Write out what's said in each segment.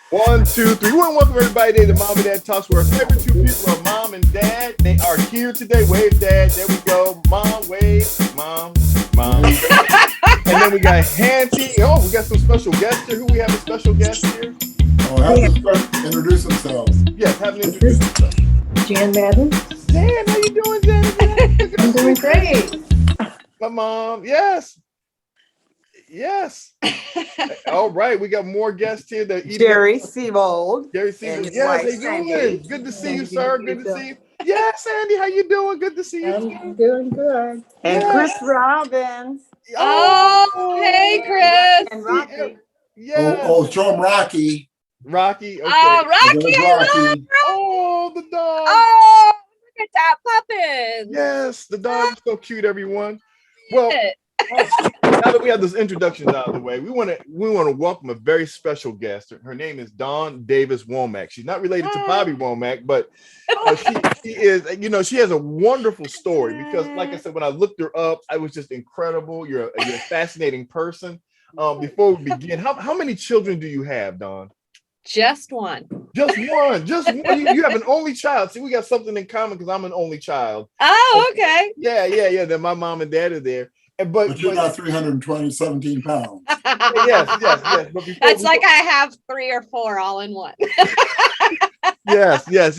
One, two, three. We want to welcome everybody today to Mom and Dad Talks, where our favorite two people are Mom and Dad. They are here today. Wave, Dad. There we go. Mom, wave. Mom, mom. And then we got Hanty. Oh, we got some special guests here. Who we have a special guest here? Oh, have them introduce themselves. Yes, have them introduce themselves. Jan Madden. Jan, how you doing, Jan? I'm doing great. My mom. Yes. Yes. All right. We got more guests here. Jerry Seabold. Jerry Seabold. Yes, how you doing? Good to see you, sir. Good to see you. Yes, Sandy, how you doing? Good to see you. I'm doing good. And Chris Robbins. Oh, hey, Chris. And Rocky. Yes. Oh, show them Rocky. Rocky. Okay. Oh, Rocky, There's I love Rocky. Oh, the dog. Oh, look at that puppet. Yes, the dog is so cute, everyone. Well, now that we have those introductions out of the way, we want to welcome a very special guest. Her name is Dawn Davis-Womack. She's not related to Bobby Womack, but she is. She has a wonderful story because, like I said, when I looked her up, I was just incredible. You're a fascinating person. Before we begin, how many children do you have, Dawn? Just one. Just one. Just one. You have an only child. See, we got something in common because I'm an only child. Oh, okay. Yeah. Then my mom and dad are there. But you're not 17 pounds. Yes. But That's like I have 3 or 4 all in one. Yes. Because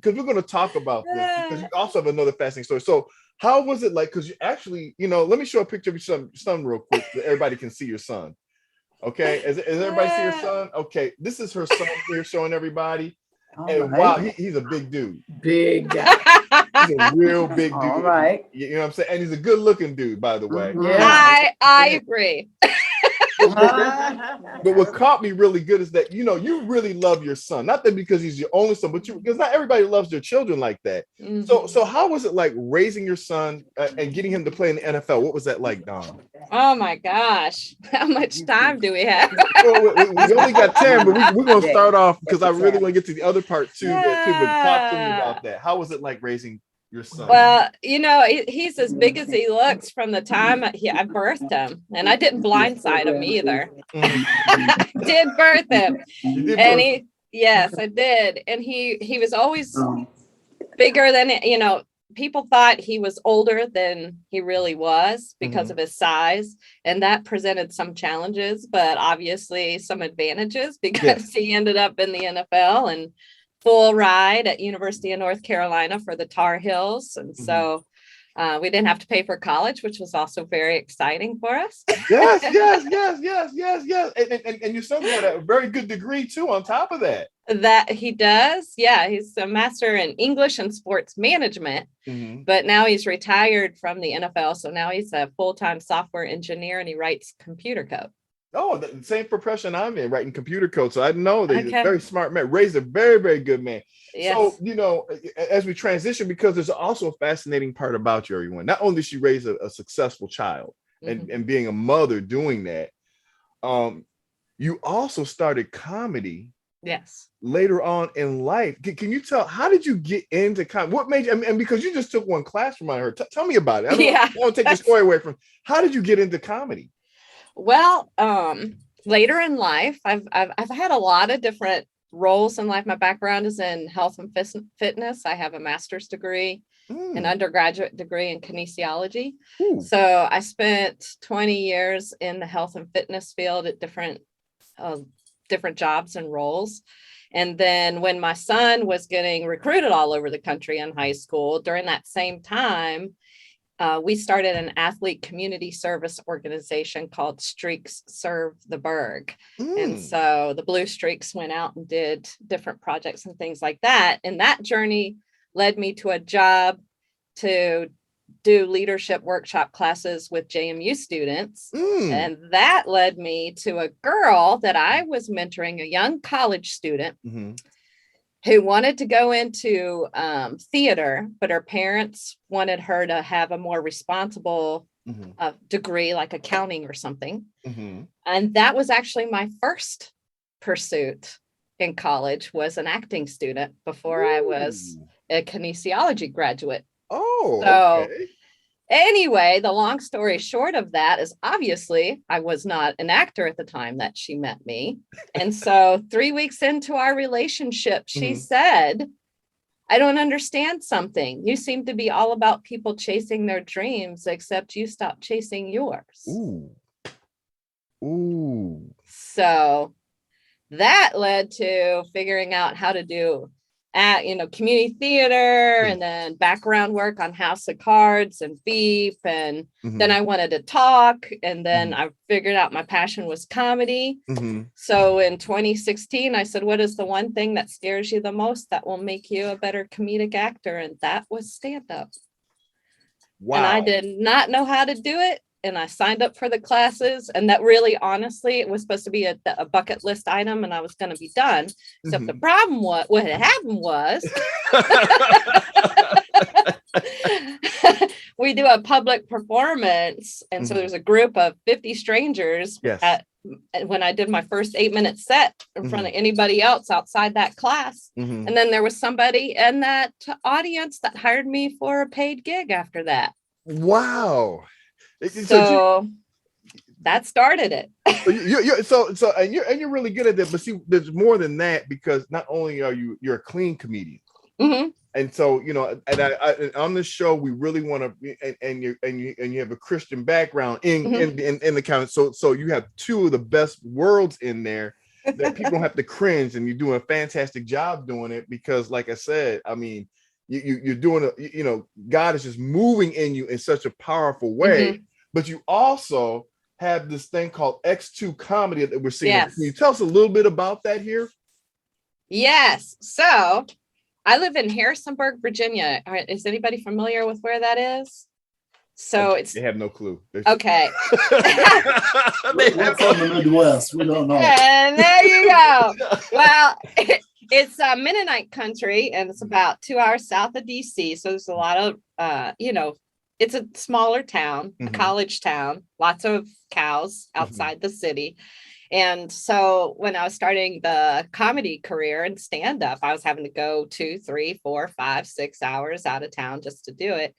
we're going to talk about this because you also have another fascinating story. So how was it like? Because you actually, let me show a picture of your son real quick so everybody can see your son. Okay. Is everybody see your son? Okay. This is her son here showing everybody. And right. wow, he's a big dude. Big guy. He's a real big dude. All right. You know what I'm saying? And he's a good looking dude, by the way. Yeah. I agree. But what caught me really good is that, you really love your son. Not that because he's your only son, but because not everybody loves their children like that. Mhm. So how was it like raising your son and getting him to play in the NFL? What was that like, Don? Oh my gosh. How much time do we have? Well, we only got 10, but we're going to start off because I really want to get to the other part too. But talk to me about that. How was it like raising your son? Well, he's as big as he looks from the time I birthed him. And I didn't blindside him either. Did birth him. And yes, I did. And he was always bigger than, people thought he was older than he really was because of his size. And that presented some challenges, but obviously some advantages because he ended up in the NFL and full ride at University of North Carolina for the Tar Heels. And so we didn't have to pay for college, which was also very exciting for us. Yes. And your son got a very good degree too on top of that. That he does. Yeah, he's a master in English and sports management, but now he's retired from the NFL. So now he's a full-time software engineer and he writes computer code. Oh, the same profession I'm in, writing computer code. So I know that he's a very smart man, raised a very, very good man. Yes. So, as we transition, because there's also a fascinating part about you, everyone. Not only did she raise a successful child and being a mother doing that, you also started comedy. Yes. Later on in life. Can you tell, how did you get into comedy? What made you, and because you just took one class from her, tell me about it. I don't take the story away from, how did you get into comedy? Well, later in life, I've had a lot of different roles in life. My background is in health and fitness. I have a master's degree, an undergraduate degree in kinesiology. So I spent 20 years in the health and fitness field at different jobs and roles. And then when my son was getting recruited all over the country in high school, during that same time, we started an athlete community service organization called Streaks Serve the Berg. And so the Blue Streaks went out and did different projects and things like that. And that journey led me to a job to do leadership workshop classes with JMU students. And that led me to a girl that I was mentoring, a young college student who wanted to go into theater, but her parents wanted her to have a more responsible degree, like accounting or something. And that was actually my first pursuit in college, was an acting student before I was a kinesiology graduate. Oh, so okay. Anyway, the long story short of that is obviously I was not an actor at the time that she met me. And so 3 weeks into our relationship, she said, I don't understand something. You seem to be all about people chasing their dreams, except you stopped chasing yours. Ooh. Ooh. So that led to figuring out how to do community theater and then background work on House of Cards and Veep. And then I wanted to talk. And then I figured out my passion was comedy. So in 2016, I said, what is the one thing that scares you the most that will make you a better comedic actor? And that was stand-up. Wow. And I did not know how to do it. And I signed up for the classes, and that really, honestly, it was supposed to be a bucket list item, and I was going to be done. Except the problem was, what had happened was, we do a public performance, and so there's a group of 50 strangers. When I did my first 8-minute set in front of anybody else outside that class, and then there was somebody in that audience that hired me for a paid gig after that. Wow. So that started it. And you're really good at that. But see, there's more than that, because not only are you're a clean comedian, and so and I on this show we really want to, and you have a Christian background in the kind of, so you have two of the best worlds in there that people don't have to cringe, and you're doing a fantastic job doing it, because like I said, I mean, you're doing God is just moving in you in such a powerful way. But you also have this thing called X2 comedy that we're seeing. Yes. Can you tell us a little bit about that here? Yes. So I live in Harrisonburg, Virginia. Is anybody familiar with where that is? So they have no clue. Okay. We're from the Midwest. We don't know. And there you go. Well, it's a Mennonite country, and it's about 2 hours south of DC. So there's a lot of, it's a smaller town, a college town, lots of cows outside the city. And so when I was starting the comedy career and stand up, I was having to go 2, 3, 4, 5, 6 hours out of town just to do it.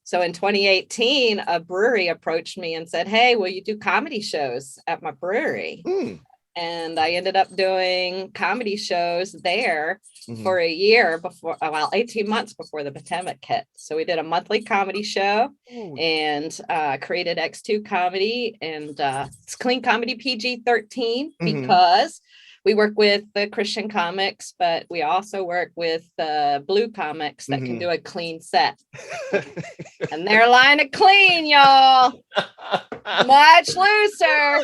So in 2018, a brewery approached me and said, hey, will you do comedy shows at my brewery? And I ended up doing comedy shows there for a year before, 18 months before the pandemic hit. So we did a monthly comedy show and created X2 Comedy, and it's clean comedy PG-13 because we work with the Christian comics, but we also work with the blue comics that can do a clean set. And their line of clean, y'all, much looser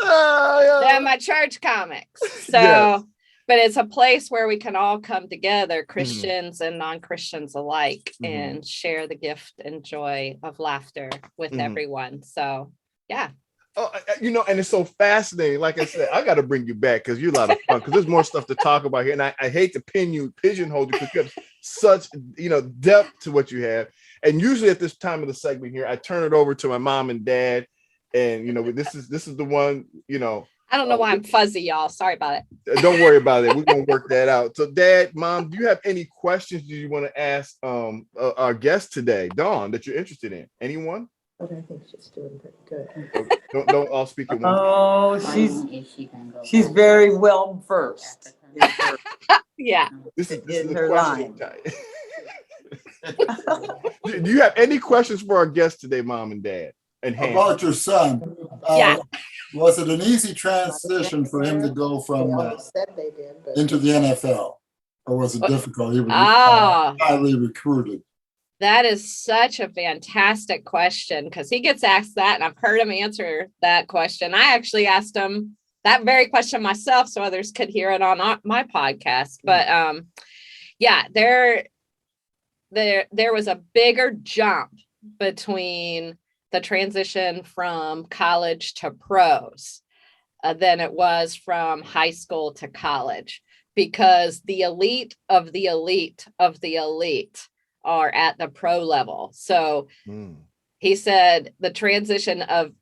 than my church comics. So, but it's a place where we can all come together, Christians and non-Christians alike, and share the gift and joy of laughter with everyone. So, yeah. Oh, and it's so fascinating. Like I said, I got to bring you back because you're a lot of fun, because there's more stuff to talk about here. And I hate to pigeonhole you, because you have such, depth to what you have. And usually at this time of the segment here, I turn it over to my mom and dad. And, this is the one, I don't know why I'm fuzzy, y'all. Sorry about it. Don't worry about it. We're going to work that out. So Dad, Mom, do you have any questions you want to ask our guest today, Dawn, that you're interested in? Anyone? But I think she's doing pretty good. Don't all speak at once. Oh, she's very well versed. Yeah. This is In the her question time. Do you have any questions for our guest today, Mom and Dad? And about your son? Was it an easy transition for him to go from into the NFL, or was it difficult? He was highly recruited. That is such a fantastic question, because he gets asked that, and I've heard him answer that question. I actually asked him that very question myself, so others could hear it on my podcast. But there was a bigger jump between the transition from college to pros than it was from high school to college, because the elite of the elite of the elite are at the pro level. So he said the transition of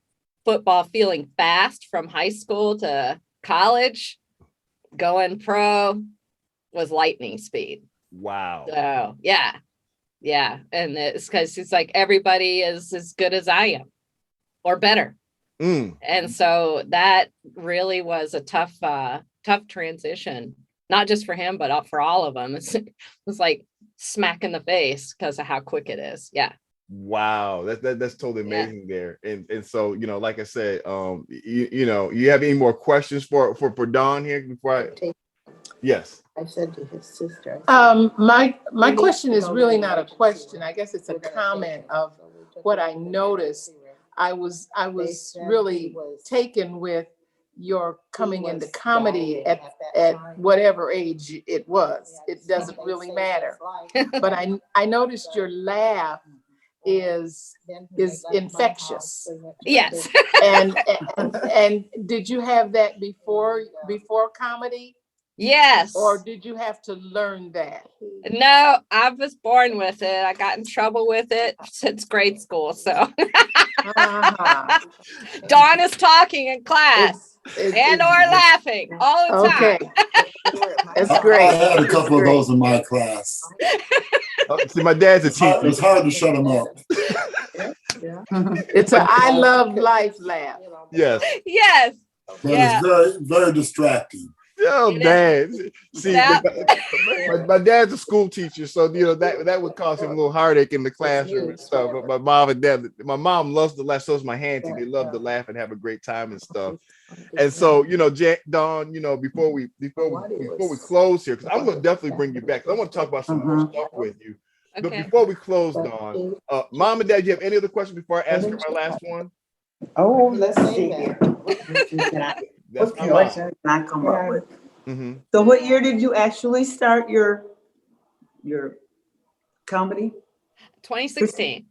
football feeling fast from high school to college going pro was lightning speed. Wow. So yeah. Yeah. And it's because it's like everybody is as good as I am or better. And so that really was a tough transition, not just for him, but for all of them. It was like smack in the face because of how quick it is. Yeah. Wow, that's totally amazing there. And so, you know, like I said, you have any more questions for Don here before Yes. I said to his sister. My question is really not a question. I guess it's a comment of what I noticed. I was really taken with your coming into comedy at whatever age it was. It doesn't really matter. But I noticed your laugh is infectious. Yes. and did you have that before comedy? Yes. Or did you have to learn that? No, I was born with it. I got in trouble with it since grade school. So Dawn is talking in class and or laughing all the time. That's great. I had a couple of those in my class. See, my dad's a teacher. It's hard to shut them up. It's a I love life laugh. Yes. Yes. But it's very, very distracting. Oh, man. See, my dad's a school teacher, so you know that would cause him a little heartache in the classroom and stuff. But my mom and dad, my mom loves to laugh, so is my auntie. They love to laugh and have a great time and stuff. And so, you know, Dawn, you know, before we close here, because I'm going to definitely bring you back. I want to talk about some more stuff with you. But before we close, Dawn, Mom and Dad, do you have any other questions before I ask her my last one? Oh, let's see here. That's What question can I come up with? So what year did you actually start your comedy? 2016.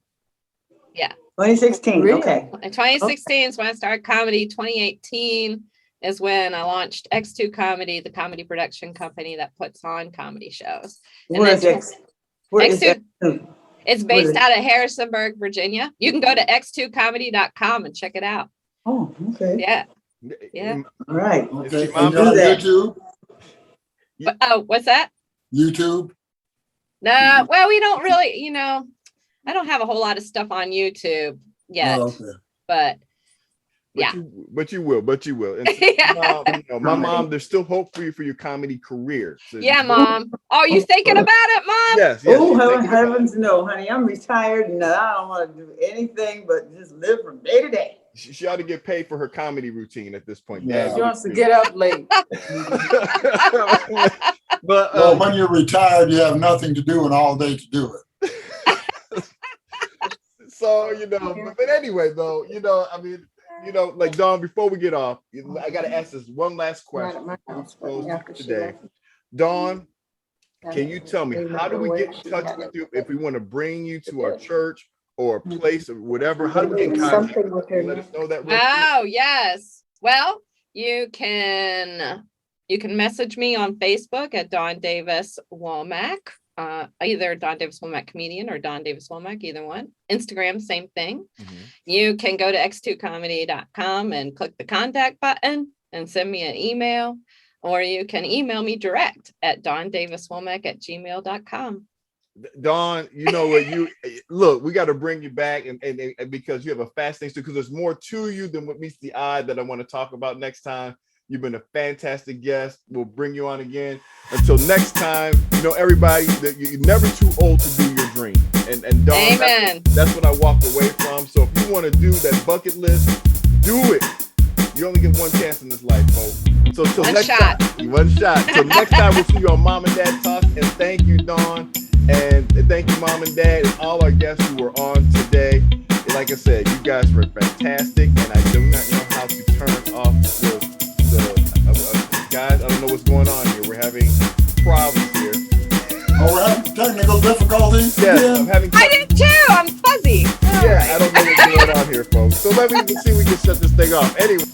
Yeah. 2016. Really? Okay. In 2016 is when I started comedy. 2018 is when I launched X2 Comedy, the comedy production company that puts on comedy shows. Where is X2? X2? It's based out of Harrisonburg, Virginia. You can go to x2comedy.com and check it out. Oh, okay. Yeah. Yeah. All right. Okay. Mom, And you're on do that. YouTube? But, oh, what's that? YouTube? No, well, we don't really, you know, I don't have a whole lot of stuff on YouTube yet, Oh, okay. but yeah. But you will. And so, you know, my mom, there's still hope for you for your comedy career. So yeah, Mom. Oh, you thinking about it, Mom? Yes. Oh, heavens no, honey. I'm retired and I don't want to do anything but just live from day to day. She ought to get paid for her comedy routine at this point. Yeah. She wants to get up late. But Well, when you're retired, you have nothing to do and all day to do it. so, you know, but anyway, though, you know, I mean, you know, like Dawn, before we get off, I got to ask this one last question before we close today. Dawn, can you tell me, how do we get in touch with you if we want to bring you to our church or a place or whatever? How do we get in contact with you? Let us know that. Oh, yes. Well, you can message me on Facebook at Dawn Davis-Womack, either Dawn Davis-Womack comedian or Dawn Davis-Womack, either one. Instagram, same thing. You can go to x2comedy.com and click the contact button and send me an email, or you can email me direct at dawndaviswomack@gmail.com. Dawn, you know what, you look, we got to bring you back and because you have a fascinating, because there's more to you than what meets the eye that I want to talk about next time. You've been a fantastic guest. We'll bring you on again. Until next time, you know, everybody, that you're never too old to do your dream. And Dawn, Amen. That's what I walked away from. So if you want to do that bucket list, do it. You only get one chance in this life, folks. So till One next shot. time, one shot. Till next time, we'll see you on Mom and Dad Talk. And thank you, Dawn. And thank you, Mom and Dad, and all our guests who were on today. And like I said, you guys were fantastic, and I do not know how to turn off the guys. I don't know what's going on here. We're having problems here. Oh, we're having technical difficulties? Yes, Yeah. I'm having. I did too. I'm fuzzy. Yeah, I don't know what's going on here, folks. So let me see if we can shut this thing off. Anyway.